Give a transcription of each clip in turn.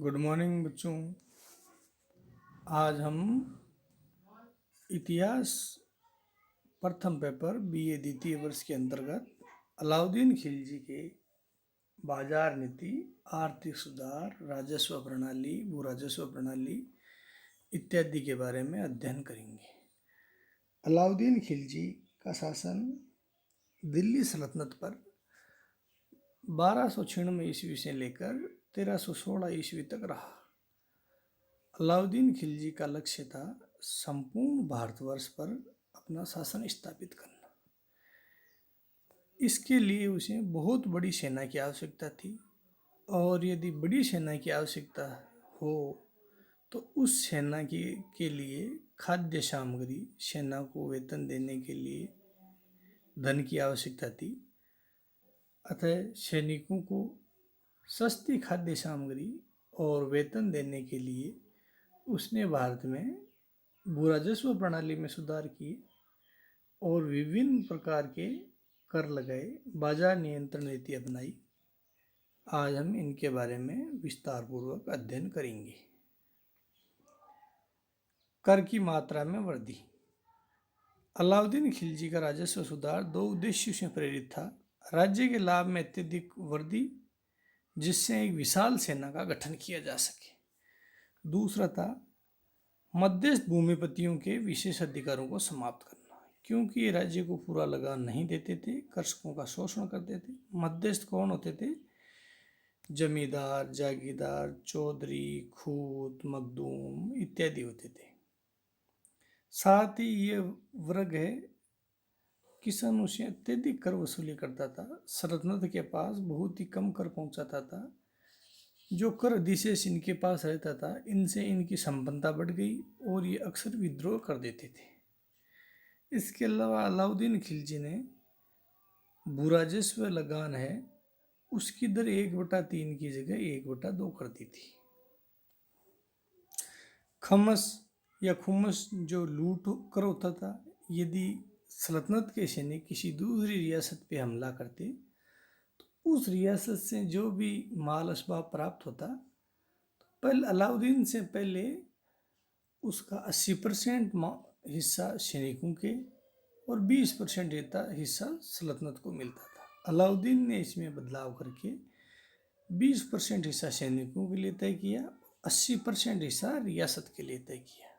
Good morning बच्चों। आज हम इतिहास प्रथम पेपर बीए द्वितीय वर्ष के अंतर्गत अलाउद्दीन खिलजी के बाजार नीति, आर्थिक सुधार, राजस्व प्रणाली, भू राजस्व प्रणाली इत्यादि के बारे में अध्ययन करेंगे। अलाउद्दीन खिलजी का शासन दिल्ली सल्तनत पर 1296 ईस्वी से लेकर 1316 ईस्वी तक रहा। अलाउद्दीन खिलजी का लक्ष्य था संपूर्ण भारतवर्ष पर अपना शासन स्थापित करना। इसके लिए उसे बहुत बड़ी सेना की आवश्यकता थी, और यदि बड़ी सेना की आवश्यकता हो तो उस सेना के लिए खाद्य सामग्री, सेना को वेतन देने के लिए धन की आवश्यकता थी। अतः सैनिकों को सस्ती खाद्य सामग्री और वेतन देने के लिए उसने भारत में भू राजस्व प्रणाली में सुधार किए और विभिन्न प्रकार के कर लगाए, बाजार नियंत्रण नीति अपनाई। आज हम इनके बारे में विस्तार पूर्वक अध्ययन करेंगे। कर की मात्रा में वृद्धि। अलाउद्दीन खिलजी का राजस्व सुधार दो उद्देश्यों से प्रेरित था। राज्य के लाभ में अत्यधिक वृद्धि, जिससे एक विशाल सेना का गठन किया जा सके। दूसरा था मध्यस्थ भूमिपतियों के विशेष अधिकारों को समाप्त करना, क्योंकि ये राज्य को पूरा लगान नहीं देते थे, कृषकों का शोषण करते थे। मध्यस्थ कौन होते थे? जमींदार, जागीरदार, चौधरी, खूत, मखदूम इत्यादि होते थे। साथ ही ये वर्ग है किसानों से अत्यधिक कर वसूली करता था। सल्तनत के पास बहुत ही कम कर पहुंचाता था। जो कर अधिशेष इनके पास रहता था, इनसे इनकी संपन्नता बढ़ गई और ये अक्सर विद्रोह कर देते थे। इसके अलावा अलाउद्दीन खिलजी ने भू राजस्व लगान है उसकी दर 1/3 की जगह 1/2 कर दी थी। खमस या खुमस जो लूट कर होता था, यदि सल्तनत के सैनिक किसी दूसरी रियासत पे हमला करते तो उस रियासत से जो भी माल असबाब प्राप्त होता, पहले अलाउद्दीन से पहले उसका 80% हिस्सा सैनिकों के और 20% हिस्सा सल्तनत को मिलता था। अलाउद्दीन ने इसमें बदलाव करके 20% हिस्सा सैनिकों के लिए तय किया, 80% हिस्सा रियासत के लिए तय किया।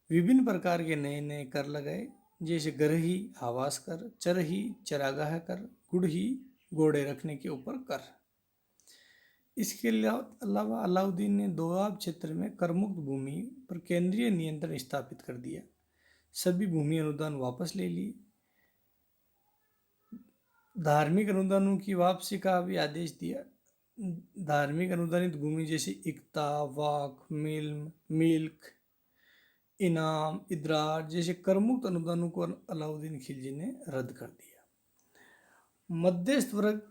विभिन्न प्रकार के नए नए कर लगाए, जैसे गरही आवास कर, चरही चरागाह कर, गुड़ही घोड़े रखने के ऊपर कर। इसके अलावा अलाउद्दीन ने दोआब क्षेत्र में करमुक्त भूमि पर केंद्रीय नियंत्रण स्थापित कर दिया। सभी भूमि अनुदान वापस ले लिए। धार्मिक अनुदानों की वापसी का भी आदेश दिया। धार्मिक अनुदानित भूमि जैसे इक्ता, वाक, मिल्क, इनाम, इदरार जैसे करमुक्त अनुदानों को अलाउद्दीन खिलजी ने रद्द कर दिया। मध्यस्थ वर्ग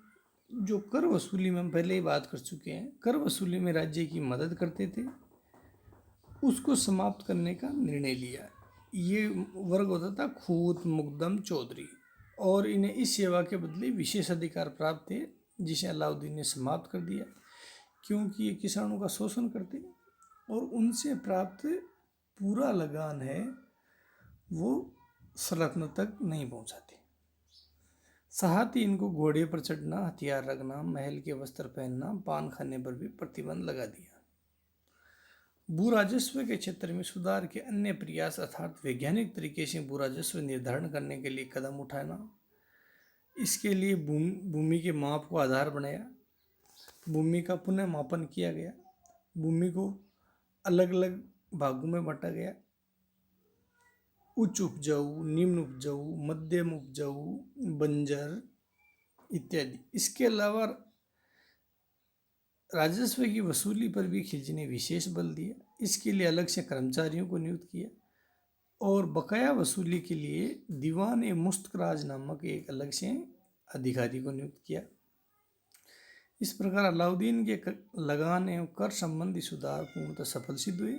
जो कर वसूली में हम पहले ही बात कर चुके हैं, कर वसूली में राज्य की मदद करते थे, उसको समाप्त करने का निर्णय लिया। ये वर्ग होता था खूत, मुकदम, चौधरी, और इन्हें इस सेवा के बदले विशेष अधिकार प्राप्त थे, जिसे अलाउद्दीन ने समाप्त कर दिया, क्योंकि ये किसानों का शोषण करते और उनसे प्राप्त पूरा लगान है वो सल्तनत तक नहीं पहुंचाते। साथ ही इनको घोड़े पर चढ़ना, हथियार रखना, महल के वस्त्र पहनना, पान खाने पर भी प्रतिबंध लगा दिया। भू राजस्व के क्षेत्र में सुधार के अन्य प्रयास अर्थात वैज्ञानिक तरीके से भू राजस्व निर्धारण करने के लिए कदम उठाना। इसके लिए भूमि के माप को आधार बनाया, भूमि का पुनः मापन किया गया, भूमि को अलग अलग भागों में बांटा गया, उच्च उपजाऊ, निम्न उपजाऊ, मध्यम उपजाऊ, बंजर इत्यादि। इसके अलावा राजस्व की वसूली पर भी खिलजी ने विशेष बल दिया। इसके लिए अलग से कर्मचारियों को नियुक्त किया और बकाया वसूली के लिए दीवान ए मुस्तकराज नामक एक अलग से अधिकारी को नियुक्त किया। इस प्रकार अलाउद्दीन के लगान एवं कर संबंधी सुधार पूर्णतः सफल सिद्ध हुए।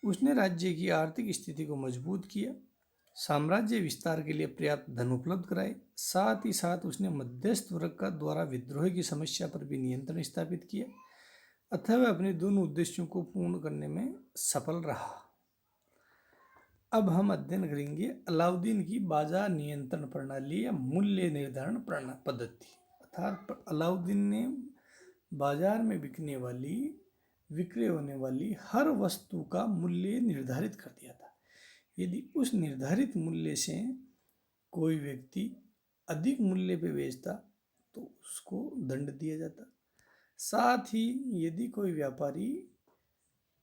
उसने राज्य की आर्थिक स्थिति को मजबूत किया, साम्राज्य विस्तार के लिए पर्याप्त धन उपलब्ध कराए। साथ ही साथ उसने मध्यस्थ वर्ग का द्वारा विद्रोह की समस्या पर भी नियंत्रण स्थापित किया। अतः वह अपने दोनों उद्देश्यों को पूर्ण करने में सफल रहा। अब हम अध्ययन करेंगे अलाउद्दीन की बाजार नियंत्रण प्रणाली या मूल्य निर्धारण पद्धति। अर्थात अलाउद्दीन ने बाजार में विक्रय होने वाली हर वस्तु का मूल्य निर्धारित कर दिया था। यदि उस निर्धारित मूल्य से कोई व्यक्ति अधिक मूल्य पे बेचता तो उसको दंड दिया जाता। साथ ही यदि कोई व्यापारी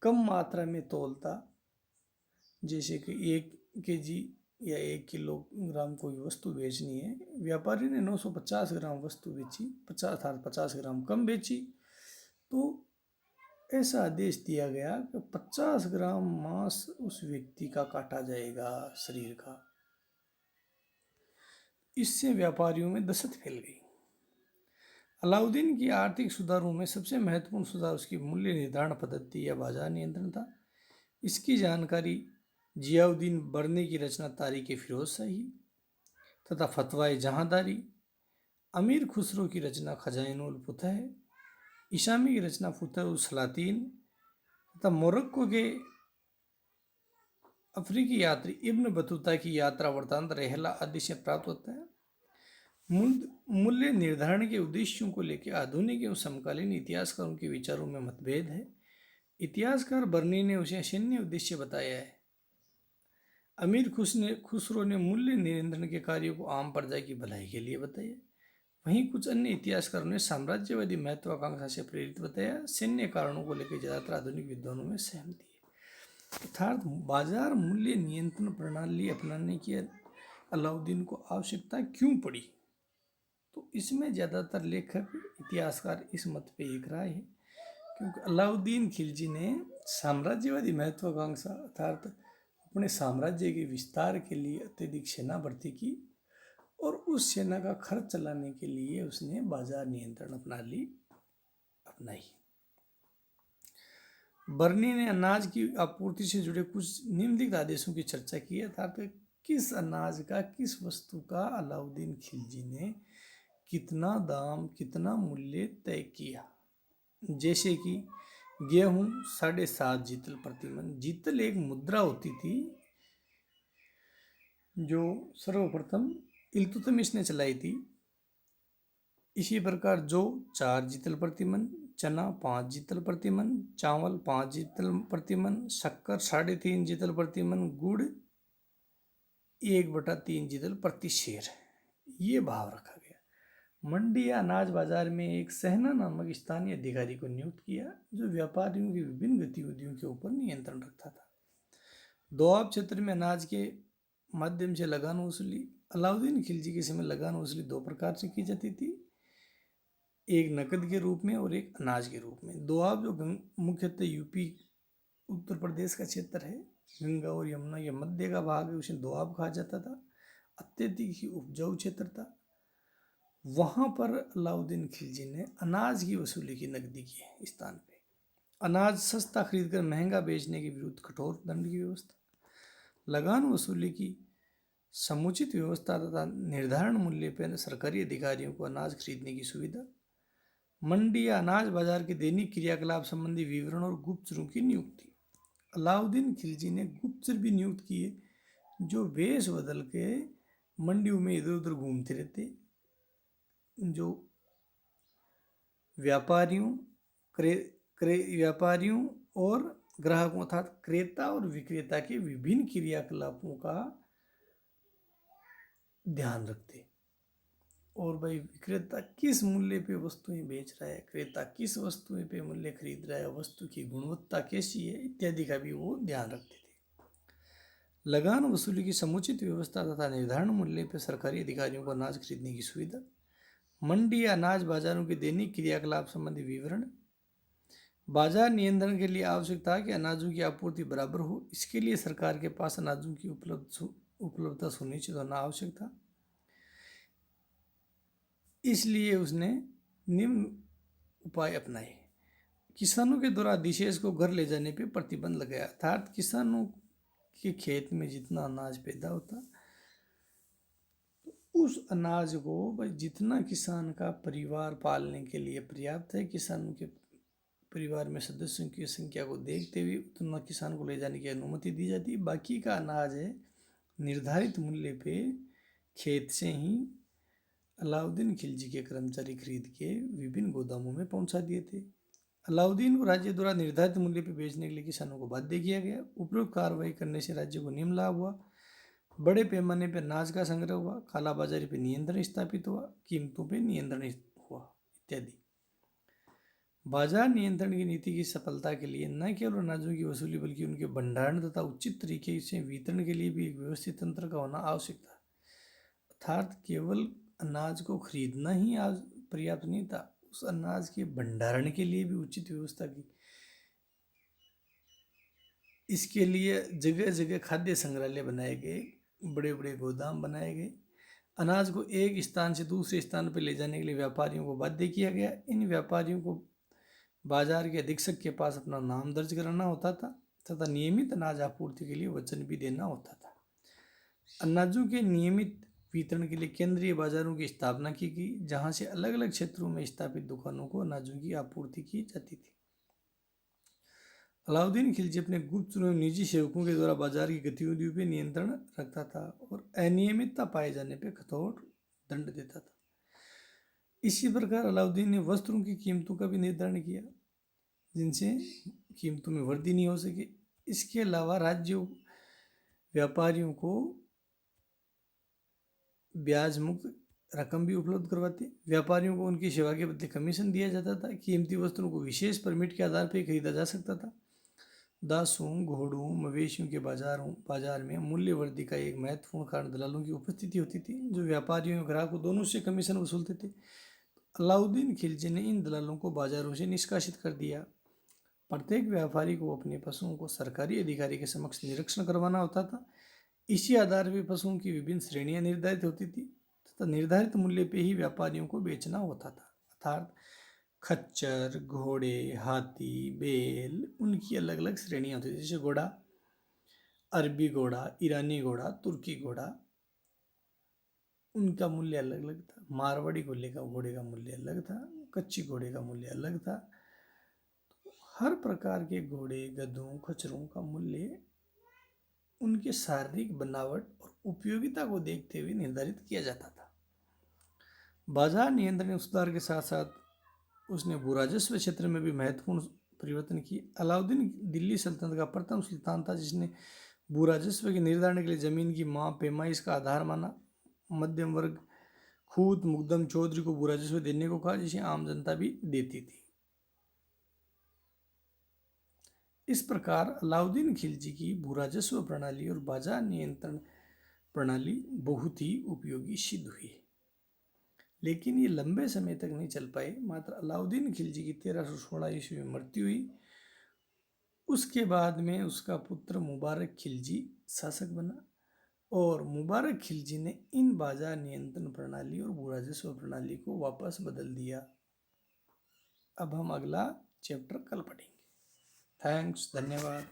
कम मात्रा में तौलता, जैसे कि 1 kg या 1 किलोग्राम कोई वस्तु बेचनी है, व्यापारी ने 950 ग्राम वस्तु बेची, 50 ग्राम कम बेची, तो ऐसा आदेश दिया गया कि 50 ग्राम मांस उस व्यक्ति का काटा जाएगा शरीर का। इससे व्यापारियों में दहशत फैल गई। अलाउद्दीन की आर्थिक सुधारों में सबसे महत्वपूर्ण सुधार उसकी मूल्य निर्धारण पद्धति या बाजार नियंत्रण था। इसकी जानकारी जियाउद्दीन बरनी की रचना तारीख फिरोज शाही तथा फतवाए जहांदारी, अमीर खुसरो की रचना खजाइनुल फुतह, इशामी की रचना फुतह सलातीन तथा मोरक्को के अफ्रीकी यात्री इब्न बतूता की यात्रा वृत्तांत रहला आदि से प्राप्त होता है। मूल्य निर्धारण के उद्देश्यों को लेकर आधुनिक एवं समकालीन इतिहासकारों के विचारों में मतभेद है। इतिहासकार बर्नी ने उसे सैन्य उद्देश्य बताया है। अमीर खुसरो ने मूल्य नियंत्रण के कार्यों को आम प्रजा की भलाई के लिए बताया। वहीं कुछ अन्य इतिहासकारों ने साम्राज्यवादी महत्वाकांक्षा से प्रेरित बताया। सैन्य कारणों को लेकर ज्यादातर आधुनिक विद्वानों में सहमति है। अर्थात बाजार मूल्य नियंत्रण प्रणाली अपनाने की अलाउद्दीन को आवश्यकता क्यों पड़ी, तो इसमें ज़्यादातर लेखक इतिहासकार इस मत पे एक राय है क्योंकि अलाउद्दीन खिलजी ने साम्राज्यवादी महत्वाकांक्षा अर्थात अपने साम्राज्य के विस्तार के लिए अत्यधिक सेना भर्ती की और उस सेना का खर्च चलाने के लिए उसने बाजार नियंत्रण प्रणाली अपनाई। बर्नी ने अनाज की आपूर्ति से जुड़े कुछ निम्नलिखित आदेशों की चर्चा की है। अर्थात किस अनाज का, किस वस्तु का अलाउद्दीन खिलजी ने कितना दाम, कितना मूल्य तय किया। जैसे कि गेहूं 7.5 जीतल प्रति मन। जीतल एक मुद्रा होती थी जो सर्वप्रथम इल्तुतमिश ने चलाई थी। इसी प्रकार जो 4 जीतल प्रति मन, चना 5 जीतल प्रति मन, चावल 5 जीतल प्रति मन, शक्कर 3.5 जीतल प्रति मन, गुड़ 1/3 जीतल प्रति शेर, ये भाव रखा गया। मंडी या अनाज बाजार में एक सहना नामक स्थानीय अधिकारी को नियुक्त किया जो व्यापारियों की विभिन्न गतिविधियों के ऊपर नियंत्रण रखता था। दोआब क्षेत्र में अनाज के माध्यम से लगान वसूली। अलाउद्दीन खिलजी के समय लगान वसूली 2 प्रकार से की जाती थी, एक नकद के रूप में और एक अनाज के रूप में। दोआब जो मुख्यतः यूपी उत्तर प्रदेश का क्षेत्र है, गंगा और यमुना के मध्य का भाग है, उसे दोआब कहा जाता था। अत्यधिक ही उपजाऊ क्षेत्र था। वहां पर अलाउद्दीन खिलजी ने अनाज की वसूली की नकदी के स्थान पे। अनाज सस्ता खरीदकर महंगा बेचने के विरुद्ध कठोर दंड की व्यवस्था, लगान वसूली की समुचित व्यवस्था तथा निर्धारण मूल्य पर सरकारी अधिकारियों को अनाज खरीदने की सुविधा, मंडी या अनाज बाजार के दैनिक क्रियाकलाप संबंधी विवरण और गुप्तचरों की नियुक्ति। अलाउद्दीन खिलजी ने गुप्तचर भी नियुक्त किए जो वेश बदल के मंडियों में इधर उधर घूमते रहते, जो व्यापारियों और ग्राहकों अर्थात क्रेता और विक्रेता के विभिन्न क्रियाकलापों का ध्यान रखते। और भाई विक्रेता किस मूल्य पे वस्तुएं बेच रहा है, क्रेता किस वस्तुएं पे मूल्य खरीद रहा है, वस्तु की गुणवत्ता कैसी है इत्यादि का भी वो ध्यान रखते थे। लगान वसूली की समुचित व्यवस्था तथा निर्धारण मूल्य पर सरकारी अधिकारियों को अनाज खरीदने की सुविधा, मंडी या अनाज बाजारों के दैनिक क्रियाकलाप संबंधी विवरण, बाजार नियंत्रण के लिए आवश्यक था कि अनाजों की आपूर्ति बराबर हो। इसके लिए सरकार के पास अनाजों की उपलब्धता सुनिश्चित होना आवश्यक था। इसलिए उसने निम्न उपाय अपनाए। किसानों के द्वारा अधिशेष को घर ले जाने पर प्रतिबंध लगाया, अर्थात किसानों के खेत में जितना अनाज पैदा होता उस अनाज को भाई जितना किसान का परिवार पालने के लिए पर्याप्त है, किसानों के परिवार में सदस्यों की संख्या को देखते हुए उतना किसान को ले जाने की अनुमति दी जाती है। बाकी का अनाज है निर्धारित मूल्य पे खेत से ही अलाउद्दीन खिलजी के कर्मचारी खरीद के विभिन्न गोदामों में पहुंचा दिए थे। अलाउद्दीन को राज्य द्वारा निर्धारित मूल्य पर बेचने के लिए किसानों को बाध्य किया गया। उपरोक्त कार्रवाई करने से राज्य को निम्न लाभ हुआ। बड़े पैमाने पर अनाज का संग्रह हुआ, कालाबाजारी पर नियंत्रण स्थापित हुआ, कीमतों पर नियंत्रण हुआ इत्यादि। बाजार नियंत्रण की नीति की सफलता के लिए न केवल अनाजों की वसूली बल्कि उनके भंडारण तथा उचित तरीके से वितरण के लिए भी एक व्यवस्थित तंत्र का होना आवश्यक था। अर्थात केवल अनाज को खरीदना ही आज पर्याप्त नहीं था, उस अनाज के भंडारण के लिए भी उचित व्यवस्था की। इसके लिए जगह जगह खाद्य संग्रहालय बनाए गए, बड़े बड़े गोदाम बनाए गए। अनाज को एक स्थान से दूसरे स्थान पर ले जाने के लिए व्यापारियों को बाध्य किया गया। इन व्यापारियों को बाजार के अधीक्षक के पास अपना नाम दर्ज कराना होता था तथा नियमित अनाज आपूर्ति के लिए वचन भी देना होता था। अनाजों के नियमित वितरण के लिए केंद्रीय बाजारों की स्थापना की गई, जहां से अलग अलग क्षेत्रों में स्थापित दुकानों को अनाजों की आपूर्ति की जाती थी। अलाउद्दीन खिलजी अपने गुप्त एवं निजी सेवकों के द्वारा बाजार की गतिविधियों पर नियंत्रण रखता था और अनियमितता पाए जाने पर कठोर दंड देता था। इसी प्रकार अलाउद्दीन ने वस्त्रों की कीमतों का भी निर्धारण किया, जिनसे कीमतों में वृद्धि नहीं हो सके। इसके अलावा राज्यों व्यापारियों को ब्याज मुक्त रकम भी उपलब्ध करवाते। व्यापारियों को उनकी सेवा के बदले कमीशन दिया जाता था। कीमती वस्त्रों को विशेष परमिट के आधार पर खरीदा जा सकता था। दासों, घोड़ों, मवेशियों के बाजार में मूल्य वृद्धि का एक महत्वपूर्ण कारण दलालों की उपस्थिति होती थी, जो व्यापारियों और ग्राहकों दोनों से कमीशन वसूलते थे। अलाउद्दीन खिलजी ने इन दलालों को बाजारों से निष्कासित कर दिया। प्रत्येक व्यापारी को अपने पशुओं को सरकारी अधिकारी के समक्ष निरीक्षण करवाना होता था। इसी आधार पर पशुओं की विभिन्न श्रेणियां निर्धारित होती थी तथा निर्धारित मूल्य पे ही व्यापारियों को बेचना होता था। अर्थात खच्चर, घोड़े, हाथी, बैल, उनकी अलग अलग श्रेणियां होती थी। जैसे घोड़ा, अरबी घोड़ा, ईरानी घोड़ा, तुर्की घोड़ा, उनका मूल्य अलग अलग था। मारवाड़ी घोड़े का मूल्य अलग था, कच्ची घोड़े का मूल्य अलग था। हर प्रकार के घोड़े, गधों, खच्चरों का मूल्य उनके शारीरिक बनावट और उपयोगिता को देखते हुए निर्धारित किया जाता था। बाजार नियंत्रण सुधार के साथ साथ उसने भूराजस्व क्षेत्र में भी महत्वपूर्ण परिवर्तन किए। अलाउद्दीन दिल्ली सल्तनत का प्रथम सुल्तान था जिसने भूराजस्व के निर्धारण के लिए जमीन की माप पैमाइश का आधार माना। मध्यम वर्ग खूत मुकदम चौधरी को भूराजस्व देने को कहा, जिसे आम जनता भी देती थी। इस प्रकार अलाउद्दीन खिलजी की भूराजस्व प्रणाली और बाजार नियंत्रण प्रणाली बहुत ही उपयोगी सिद्ध हुई, लेकिन ये लंबे समय तक नहीं चल पाए। मात्र अलाउद्दीन खिलजी की 1316 ईस्वी में मृत्यु हुई। उसके बाद में उसका पुत्र मुबारक खिलजी शासक बना और मुबारक खिलजी ने इन बाजार नियंत्रण प्रणाली और भूराजस्व प्रणाली को वापस बदल दिया। अब हम अगला चैप्टर कल पढ़ेंगे। थैंक्स, धन्यवाद।